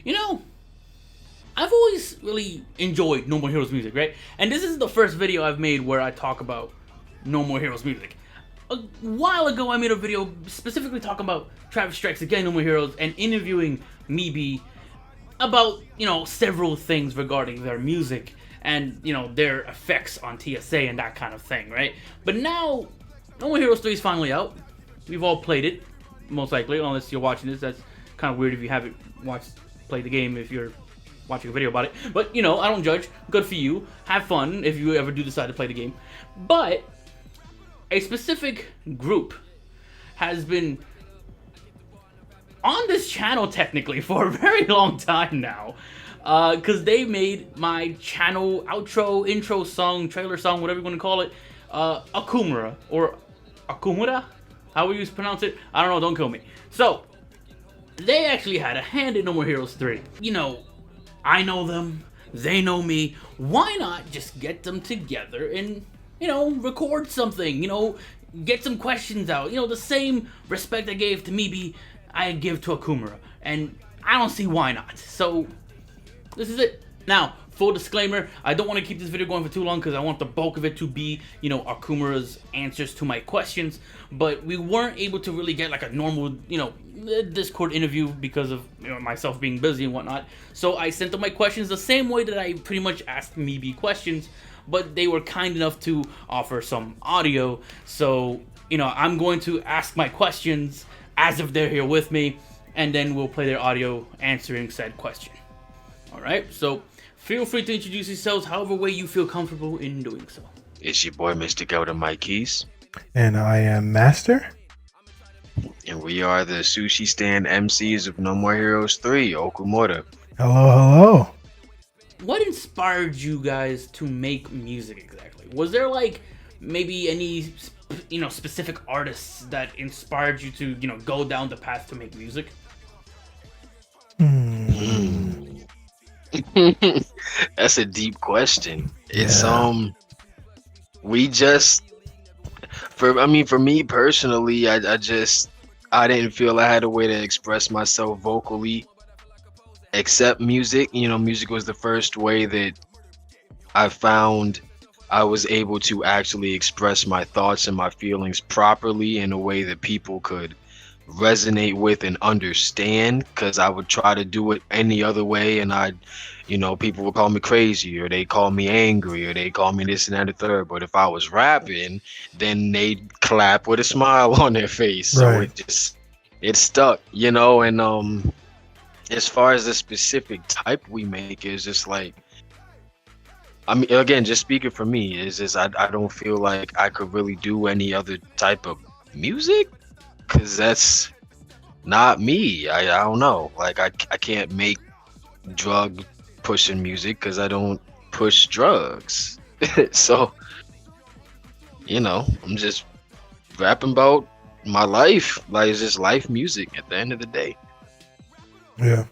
You know, I've always really enjoyed No More Heroes music, right? And this is the first video I've made where I talk about No More Heroes music. A while ago, I made a video specifically talking about Travis Strikes Again, No More Heroes, and interviewing Mibi about, several things regarding their music and, their effects on TSA and that kind of thing, right? But now, No More Heroes 3 is finally out. We've all played it, most likely, unless you're watching this. That's kind of weird if you haven't played the game if you're watching a video about it. But, I don't judge. Good for you. Have fun if you ever do decide to play the game. But a specific group has been on this channel technically for a very long time now, because they made my channel outro, intro song, trailer song, whatever you want to call it, Okumura, or Okumura, however you pronounce it, I don't know, don't kill me. So, they actually had a hand in No More Heroes 3. I know them, they know me, why not just get them together and, record something, get some questions out, the same respect I gave to Mibi, I give to Okumura, and I don't see why not. So, this is it. Now, full disclaimer, I don't want to keep this video going for too long because I want the bulk of it to be, Okumura's answers to my questions, but we weren't able to really get like a normal, Discord interview because of, myself being busy and whatnot. So I sent them my questions the same way that I pretty much asked Mibi questions, but they were kind enough to offer some audio. So, I'm going to ask my questions as if they're here with me, and then we'll play their audio answering said question. Alright, so feel free to introduce yourselves however way you feel comfortable in doing so. It's your boy, Mr. Gelda Mike Keys. And I am Master. And we are the Sushi Stand MCs of No More Heroes 3, Okumura. Hello. What inspired you guys to make music exactly? Was there maybe any specific artists that inspired you to go down the path to make music? That's a deep question. It's we just for me personally, I didn't feel I had a way to express myself vocally except music. Music was the first way that I found I was able to actually express my thoughts and my feelings properly in a way that people could resonate with and understand, because I would try to do it any other way and people would call me crazy, or they call me angry, or they call me this and that and the third. But if I was rapping, then they'd clap with a smile on their face. Right. So it stuck, and as far as the specific type we make is just again, just speaking for me, is just I don't feel like I could really do any other type of music, because that's not me. I don't know. I can't make drug pushing music because I don't push drugs. So, I'm just rapping about my life. It's just life music at the end of the day. Yeah,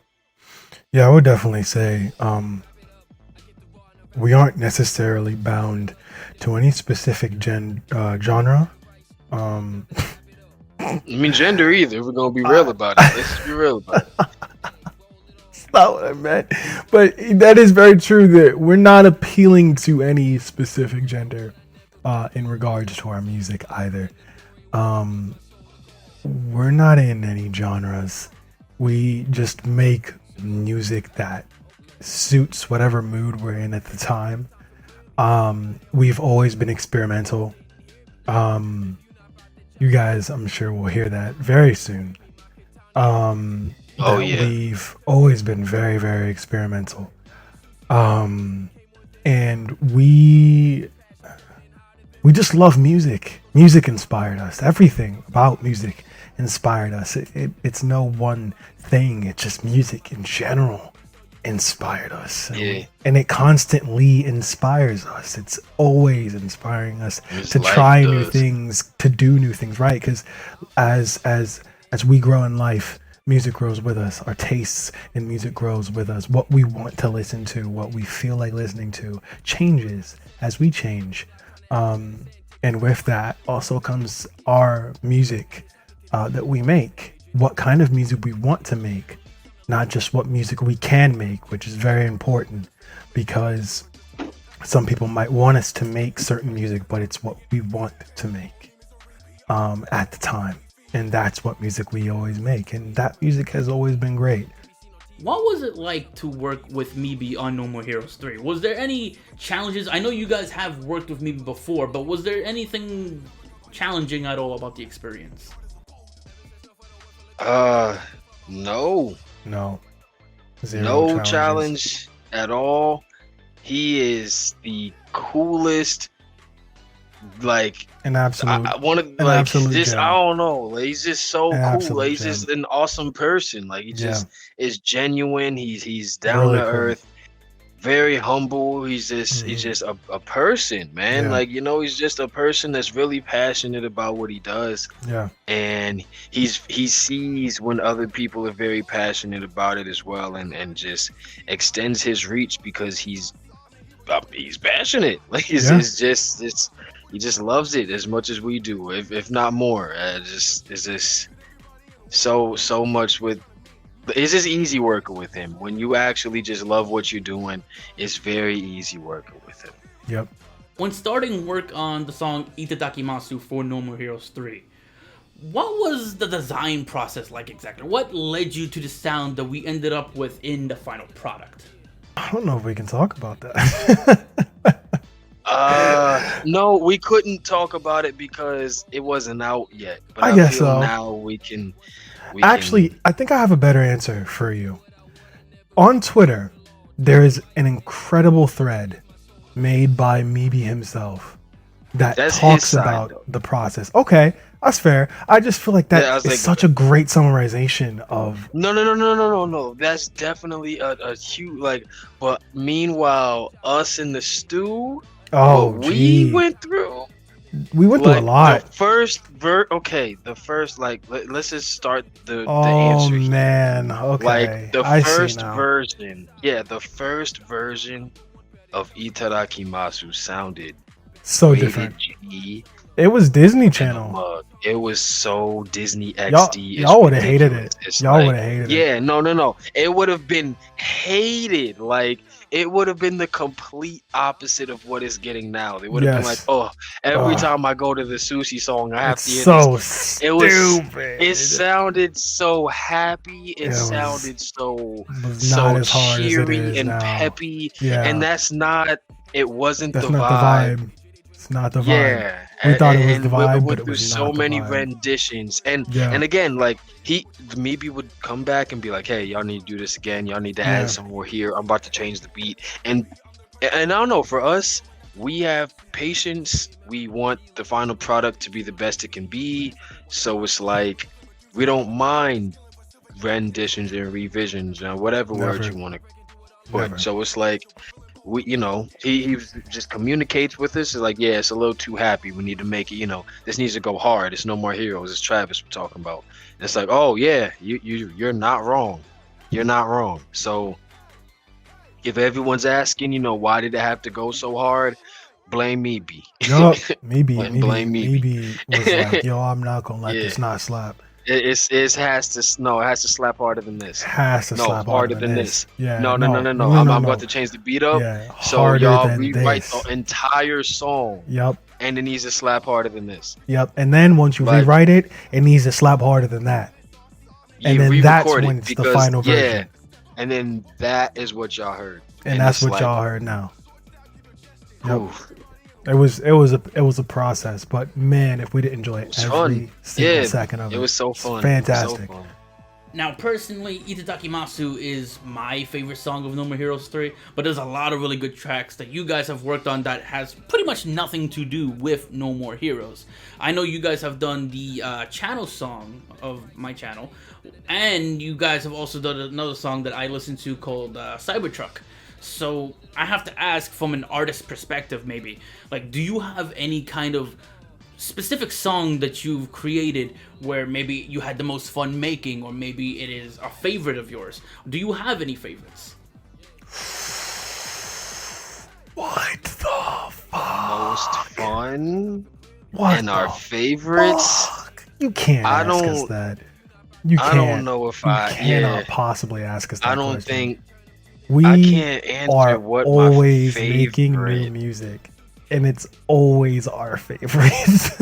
I would definitely say we aren't necessarily bound to any specific genre. Gender either. If we're gonna be real about it. Let's be real about it. That's not what I meant. But that is very true that we're not appealing to any specific gender in regards to our music either. We're not in any genres. We just make music that suits whatever mood we're in at the time. We've always been experimental. You guys, I'm sure will hear that very soon. We've always been very, very experimental. And we just love music. Music inspired us. Everything about music inspired us. It's no one thing. It's just music in general inspired us. And it constantly inspires us. It's always inspiring us to try new things, to do new things, right? Because as we grow in life, music grows with us. Our tastes in music grows with us. What we want to listen to, what we feel like listening to changes as we change. And with that also comes our music that we make. What kind of music we want to make. not just what music we can make, which is very important, because some people might want us to make certain music, but it's what we want to make at the time. And that's what music we always make. And that music has always been great. What was it like to work with Mibi on No More Heroes 3? Was there any challenges? I know you guys have worked with Mibi before, but was there anything challenging at all about the experience? No. No. Zero No challenges. challenge at all. He is the coolest. Like, An absolute. I want to an like absolute just gem. I don't know. Like, he's just so An cool. absolute Like, he's gem. just an awesome person. Like, he just is genuine. He's down Really to cool. earth, very humble. He's just a person, man. Yeah. Like, you know, he's just a person that's really passionate about what he does, Yeah. and he sees when other people are very passionate about it as well, and just extends his reach because he's passionate. Like, he just loves it as much as we do, if not more. It's just so much with. It's just easy working with him. When you actually just love what you're doing, it's very easy working with him. Yep. When starting work on the song Itadakimasu for No More Heroes 3, what was the design process like exactly? What led you to the sound that we ended up with in the final product? I don't know if we can talk about that. No, we couldn't talk about it because it wasn't out yet. But I guess feel so. Now we can. Actually, I think I have a better answer for you. On Twitter, there is an incredible thread made by Mibi himself that That's his talks side, about though. the process. Okay, that's fair. I just feel like that Yeah, I was is like- such a great summarization of. No. That's definitely a huge like. But meanwhile, us in the stew, Oh, what gee. we went through. We went through a Like, lot. The first the first like let's just start the Oh answer here. man, okay. Like the I see first now. version, the first version of Itadakimasu sounded So rated different. G It was Disney in a Channel. mug. It was so Disney Y'all, XD. It's y'all would have hated ridiculous. it. It's Y'all like- would have hated it. Yeah, no. It would have been hated. Like, it would have been the complete opposite of what it's getting now. They would have been like, Yes. oh, every Ugh. time I go to the sushi song, I have It's to hear so this. It was- stupid. It sounded so happy. It It was- sounded so was not as hard as it cheery is and now. peppy. Yeah, And that's not. It wasn't that's the not vibe. the vibe. It's not the vibe. Yeah, We thought it was and the we vibe, went but it through was so not the many vibe. renditions, and Yeah. and again, like maybe would come back and be like, "Hey, y'all need to do this again. Y'all need to Yeah. add some more here. I'm about to change the beat." And I don't know. For us, we have patience. We want the final product to be the best it can be. So it's like we don't mind renditions and revisions and whatever word Never. you want to put. Never. So it's like. He just communicates with us. It's like, yeah, it's a little too happy. We need to make it. This needs to go hard. It's No More Heroes. It's Travis we're talking about. And it's like, oh yeah, you're not wrong. You're not wrong. So if everyone's asking, why did it have to go so hard? Blame me, B. Yup. Maybe Blame me. maybe was like, yo, I'm not gonna let Yeah. this not slap. It has to slap harder than this. It has to No, slap harder harder than this. this. Yeah. No. I'm about to change the beat up. Yeah. So Harder y'all than rewrite this. the entire song, Yep. and it needs to slap harder than this. Yep. And then once you Like- rewrite it, it needs to slap harder than that. And then that's re-record it when it's the final version. And then that is what y'all heard. And that's it's what like, y'all heard now. Yep. oof. It was a process, but man, if we didn't enjoy it was every fun. single Yeah, second of it, It was so it's fun. fantastic. It was so fun. Now, personally, Itadakimasu is my favorite song of No More Heroes 3, but there's a lot of really good tracks that you guys have worked on that has pretty much nothing to do with No More Heroes. I know you guys have done the channel song of my channel, and you guys have also done another song that I listen to called Cybertruck. So I have to ask, from an artist perspective, maybe, like, do you have any kind of specific song that you've created where maybe you had the most fun making, or maybe it is a favorite of yours? Do you have any favorites? What the fuck? Most fun What and the our favorites. fuck? You can't I ask us don't- that. You I can't. don't know if You I. cannot Yeah, possibly ask us that I don't question. think We I can't answer are what always my making new favorite. music, and it's always our favorite.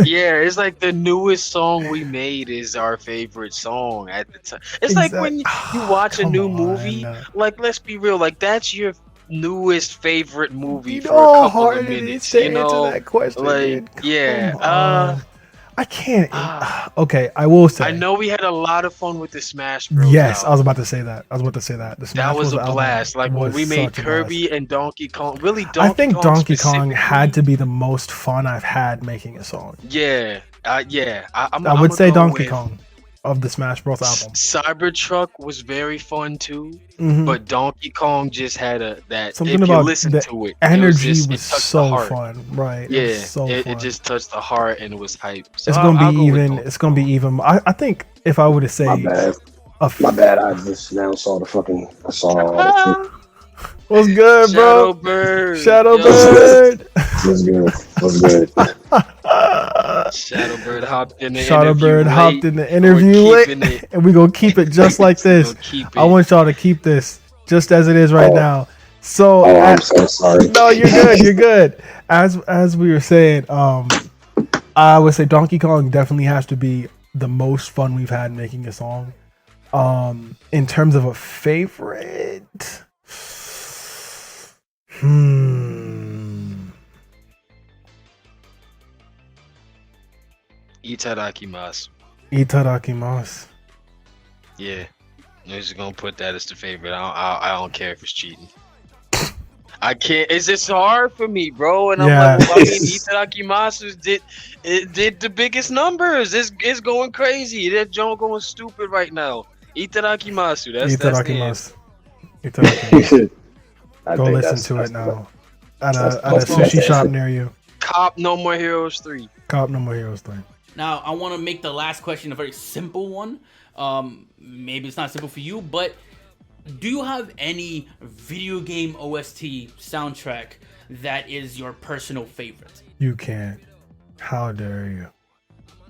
Yeah, it's like the newest song we made is our favorite song at the time. It's like when you watch a Come new on. movie, like let's be real, like that's your newest favorite movie You for know a how couple of hard it is minutes, to you answer know? that question, Like, dude. yeah. Come on. I can't. Okay, I will say. I know we had a lot of fun with the Smash Bros. Yes, I was album. about to say that. The Smash That was Bros. a album blast. Like when was we made such a blast. Kirby and Donkey Kong. Really, I Donkey think Kong Donkey Kong had specifically. to be the most fun I've had making a song. Yeah, yeah. I would say Donkey Kong of the Smash Bros. album. Cybertruck was very fun too, Mhm. but Donkey Kong just had that. Something if you about listen the to it, energy it was touched the so heart. fun, right? Yeah, It was so fun. it just touched the heart and it was hype. So It's gonna I'll be go with even. Donkey It's gonna be Kong. even. I think if I were to say, My bad. My bad. I just now saw the fucking. I saw. What's good, bro? Shadowbird. Shadowbird. What's good? What's good? Shadowbird hopped in the Shadowbird interview hopped late. in the interview We're late, keeping it. and we gonna keep it just like this. We'll keep I it. want y'all to keep this just as it is right Oh. now. So, Oh, I'm so sorry. no, you're good. You're good. As we were saying, I would say Donkey Kong definitely has to be the most fun we've had making a song. In terms of a favorite, Itadakimasu. Itadakimasu. Yeah, I'm just gonna put that as the favorite. I don't care if it's cheating. I can't. It's just hard for me, bro. And I'm Yeah. like, well, I mean, Itadakimasu did the biggest numbers. It's going crazy. That joint going stupid right now. Itadakimasu. That's the Itadakimasu. Itadakimasu. I Go think listen that's- to that's it now. that's At a the sushi best shop answer. near you. Cop No More Heroes 3. Cop No More Heroes 3. Now, I want to make the last question a very simple one. Maybe it's not simple for you, but do you have any video game OST soundtrack that is your personal favorite? You can't. How dare you?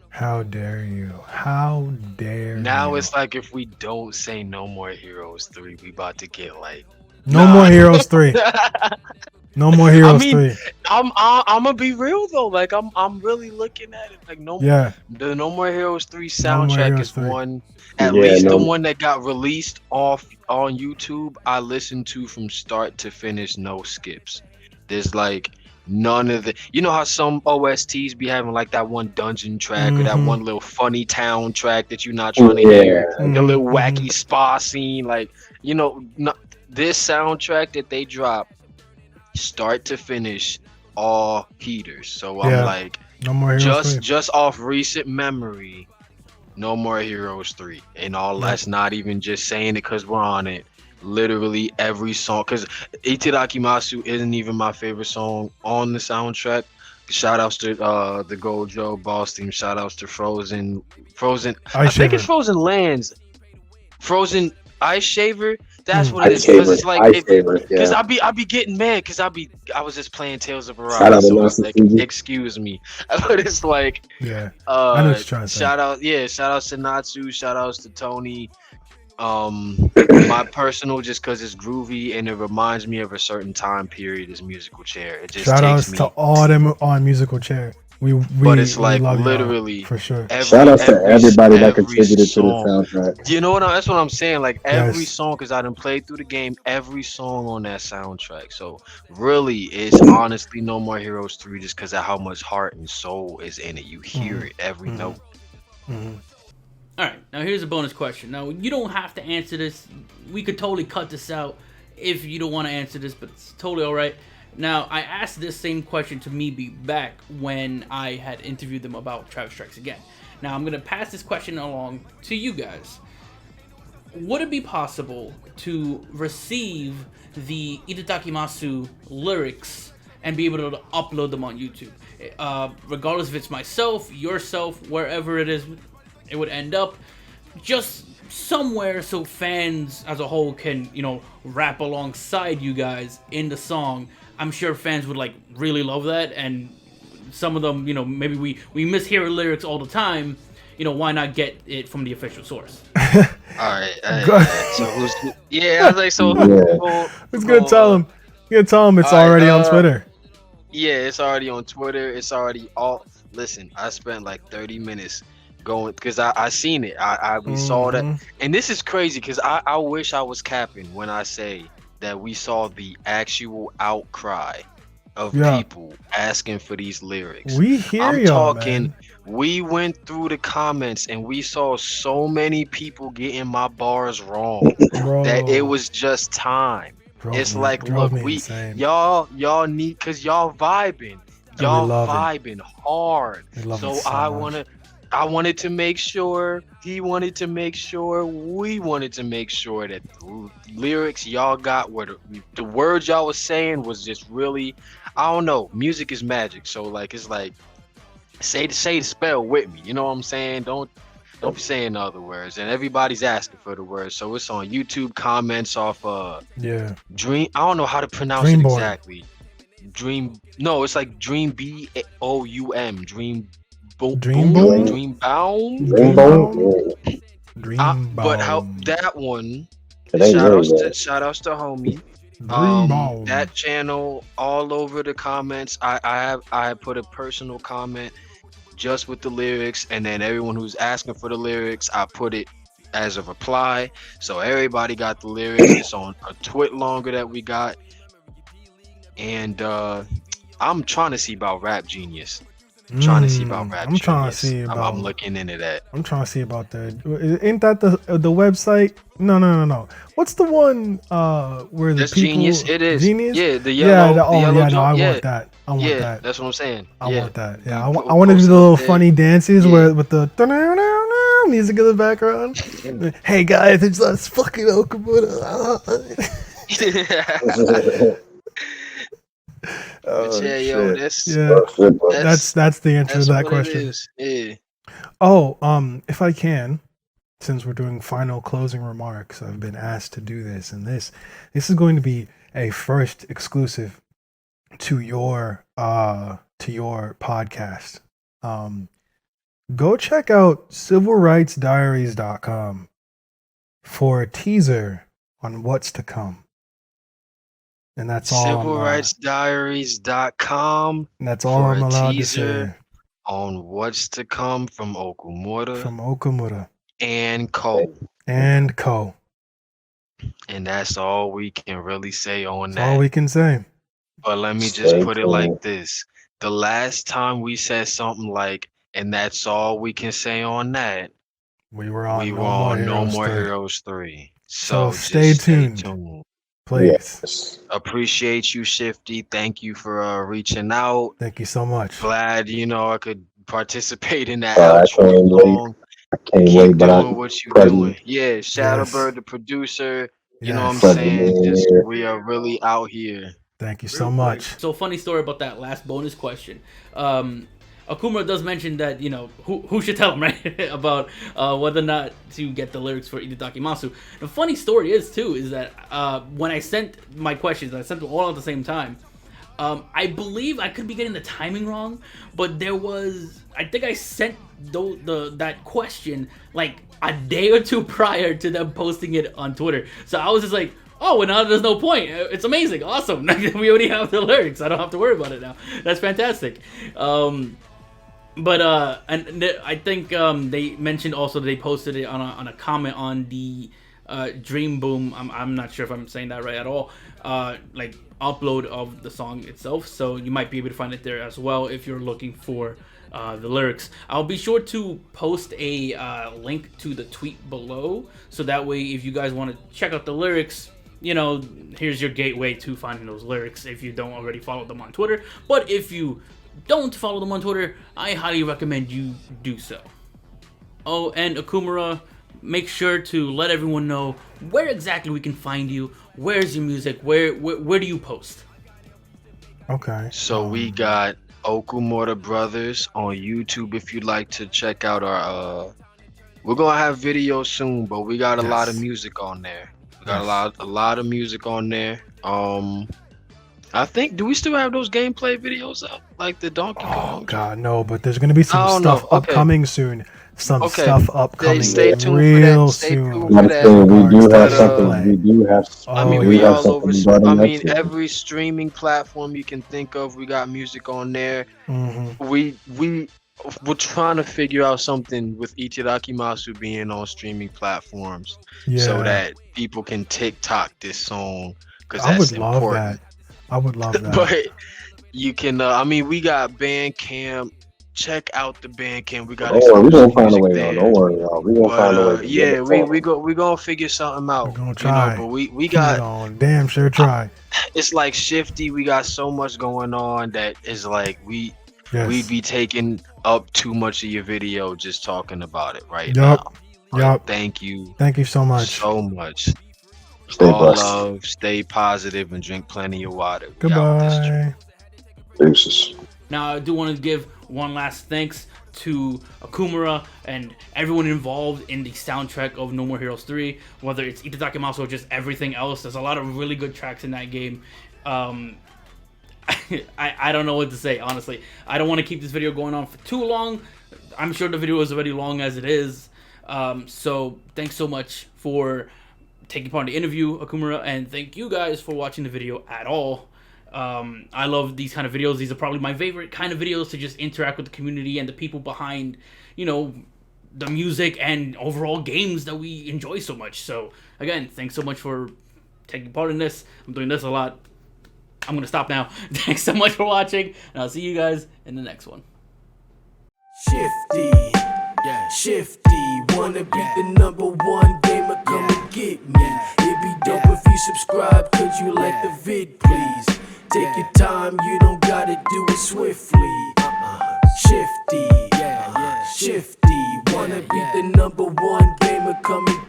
How dare you? How dare you? Now it's like if we don't say No More Heroes 3, we about to get like. No Nah. More Heroes 3. No More Heroes 3. I'm gonna be real though. Like I'm really looking at it. Like the No More Heroes 3 No More soundtrack Heroes is 3. one. At Yeah, least no. the one that got released off on YouTube, I listened to from start to finish, no skips. There's like none of the. You know how some OSTs be having like that one dungeon track or that Mhm. one little funny town track that you're not trying to hear. Mhm, The little mhm. wacky spa scene, like this soundtrack that they drop, start to finish, all heaters. So I'm Yeah. like, No More Heroes 3. just off recent memory, No More Heroes 3, and all Yeah. that's not even just saying it because we're on it. Literally every song, because Itadakimasu isn't even my favorite song on the soundtrack. Shout outs to the Gojo Boss Team. Shout outs to Frozen. I think it's Frozen Lands. Frozen Ice Shaver. That's what it is. Because it's like because I be getting mad because I was just playing Tales of Shout out Arise. to So it's Master like, Fuji. excuse me, but it's like Yeah. I know what you're trying to say. shout outs to Natsu. Shout outs to Tony. My personal, just because it's groovy and it reminds me of a certain time period, is Musical Chair. It just Shout takes outs me. to all them on Musical Chair. But it's we like love y'all, literally for sure. Shout out to everybody that every contributed to the song. soundtrack. You know what? That's what I'm saying. Like every Yes. song, because I done played through the game, every song on that soundtrack. So really, it's honestly No More Heroes 3, just because of how much heart and soul is in it. You hear it every Mhm. note. Mhm. All right, now here's a bonus question. Now, you don't have to answer this. We could totally cut this out if you don't want to answer this, but it's totally all right. Now, I asked this same question to Meebe back when I had interviewed them about Travis Strikes Again. Now, I'm going to pass this question along to you guys. Would it be possible to receive the Itadakimasu lyrics and be able to upload them on YouTube? Regardless if it's myself, yourself, wherever it is, it would end up just somewhere so fans as a whole can, rap alongside you guys in the song. I'm sure fans would really love that, and some of them, maybe we mishear lyrics all the time. Why not get it from the official source? right. Go- So who's? Yeah, I was like, so Yeah. Who's gonna tell him? You gonna tell him it's All right, already on Twitter. Yeah, it's already on Twitter. It's already all. Listen, I spent like 30 minutes going because I seen it. We saw that, Mhm. and this is crazy because I wish I was capping when I say that we saw the actual outcry of Yeah. people asking for these lyrics. We hear I'm y'all, talking. man. We went through the comments and we saw so many people getting my bars wrong Bro, that it was just time. It's like, drove look, me we insane. y'all need, cause y'all vibing, we y'all love it. vibing hard. We love So it so much. I wanted to make sure, he wanted to make sure, we wanted to make sure that the lyrics y'all got were the words y'all was saying was just really, I don't know. Music is magic, so like it's like say the spell with me. You know what I'm saying? Don't be saying the other words. And everybody's asking for the words, so it's on YouTube comments off Yeah. Dream. I don't know how to pronounce it Dreamboum. exactly. No, it's like Dream Boum. Dream Dreamboum? Dreamboum. Dreamboum? Yeah. Dreamboum. But how that one? It ain't really that. Shout outs to homie. Dreamboum. That channel all over the comments. I put a personal comment just with the lyrics, and then everyone who's asking for the lyrics, I put it as a reply. So everybody got the lyrics. It's on a twit longer that we got. And I'm trying to see about Rap Genius. I'm trying to see about Rap Genius. trying to see about. I'm looking into that. I'm trying to see about that. Ain't that the website? No. What's the one where the That's people? Genius. It is. Genius. Yeah, the yellow. Yeah. The yellow No, I yeah. want that. I want that. That's what I'm saying. I want that. Yeah, I You want to do post the it little up there. funny dances Yeah. where with the music in the background. Hey guys, it's us fucking Okumura. But yeah, yo, that's That's the answer to that what question. it is. Yeah. Oh, if I can, since we're doing final closing remarks, I've been asked to do this, and this is going to be a first exclusive to your podcast. Go check out civilrightsdiaries.com for a teaser on what's to come. And that's all. Civilrightsdiaries.com. And that's all I'm allowed to say. Teaser on what's to come from Okumura. And Co. And Co. And that's all we can really say on That's that. all we can say. But let me just put it like this. The last time we said something like, and that's all we can say on that, we were on No More Heroes 3. So stay tuned. Please. Yes. Appreciate you, Shifty. Thank you for reaching out. Thank you so much. Glad, I could participate in that I outro. can't Keep wait, but doing what you're doing. Yeah, Shadowbird, the producer. You know what I'm saying? We are really out here. Thank you so much. So funny story about that last bonus question. Okumura does mention that, who should tell him, right? About whether or not to get the lyrics for Itadakimasu. The funny story is that when I sent my questions, I sent them all at the same time. I believe I could be getting the timing wrong, but I think I sent that question like a day or two prior to them posting it on Twitter. So I was just like, oh, well, now there's no point. It's amazing. Awesome. We already have the lyrics. I don't have to worry about it now. That's fantastic. But I think they mentioned also that they posted it on a comment on the Dreamboum. I'm not sure if I'm saying that right at all. Like upload of the song itself, so you might be able to find it there as well if you're looking for the lyrics. I'll be sure to post a link to the tweet below, so that way if you guys want to check out the lyrics, here's your gateway to finding those lyrics if you don't already follow them on Twitter. But if you don't follow them on Twitter, I highly recommend you do so. Oh, and Okumura, make sure to let everyone know where exactly we can find you. Where's your music? Where do you post? Okay. So we got Okumura Brothers on YouTube if you'd like to check out our we're gonna have videos soon, but we got a lot of music on there. We got a lot of music on there. I think, do we still have those gameplay videos up, like the Donkey Kong? Oh God, no! But there's gonna be some stuff upcoming soon. some Okay. stuff upcoming Stay tuned real for that. Stay soon. tuned for I'm that. saying we do Arts have that something. play. We do have. I Oh, mean, yeah. we have all something over. starting I next mean, year. every streaming platform you can think of, we got music on there. Mm-hmm. We're trying to figure out something with Itadakimasu being on streaming platforms, Yeah. so that people can TikTok this song, because I that's would love important. that. I would love that. But you can. I mean, we got Bandcamp. Check out the Bandcamp. We got Don't worry, we exclusive gonna find a music way, y'all. there. Don't worry, y'all. We gonna find a way But to get yeah, it we gonna figure something out. We're gonna You know, try. but we We're got gonna damn sure try. it's like shifty. We got so much going on that is like we'd Yes. be taking up too much of your video just talking about it right Yup. now. But Yup. thank you Thank you so much. so much. Stay All blessed. love, stay positive, and drink plenty of water. We out this trip. Goodbye. Deuces. Now, I do want to give one last thanks to Okumura and everyone involved in the soundtrack of No More Heroes 3, whether it's Itadakimasu or just everything else. There's a lot of really good tracks in that game. I don't know what to say, honestly. I don't want to keep this video going on for too long. I'm sure the video is already long as it is. So thanks so much for taking part in the interview, Okumura, and thank you guys for watching the video at all. I love these kind of videos. These are probably my favorite kind of videos to just interact with the community and the people behind, you know, the music and overall games that we enjoy so much. So again, thanks so much for taking part in this. I'm doing this a lot. I'm gonna stop now. Thanks so much for watching, and I'll see you guys in the next one. Shifty, yeah, shifty. Wanna be the #1 gamer? Come and get me. It'd be dope if you subscribe. Could you like the vid, please? Take your time, you don't gotta do it swiftly. Shifty, shifty. Wanna be the #1 gamer? Come and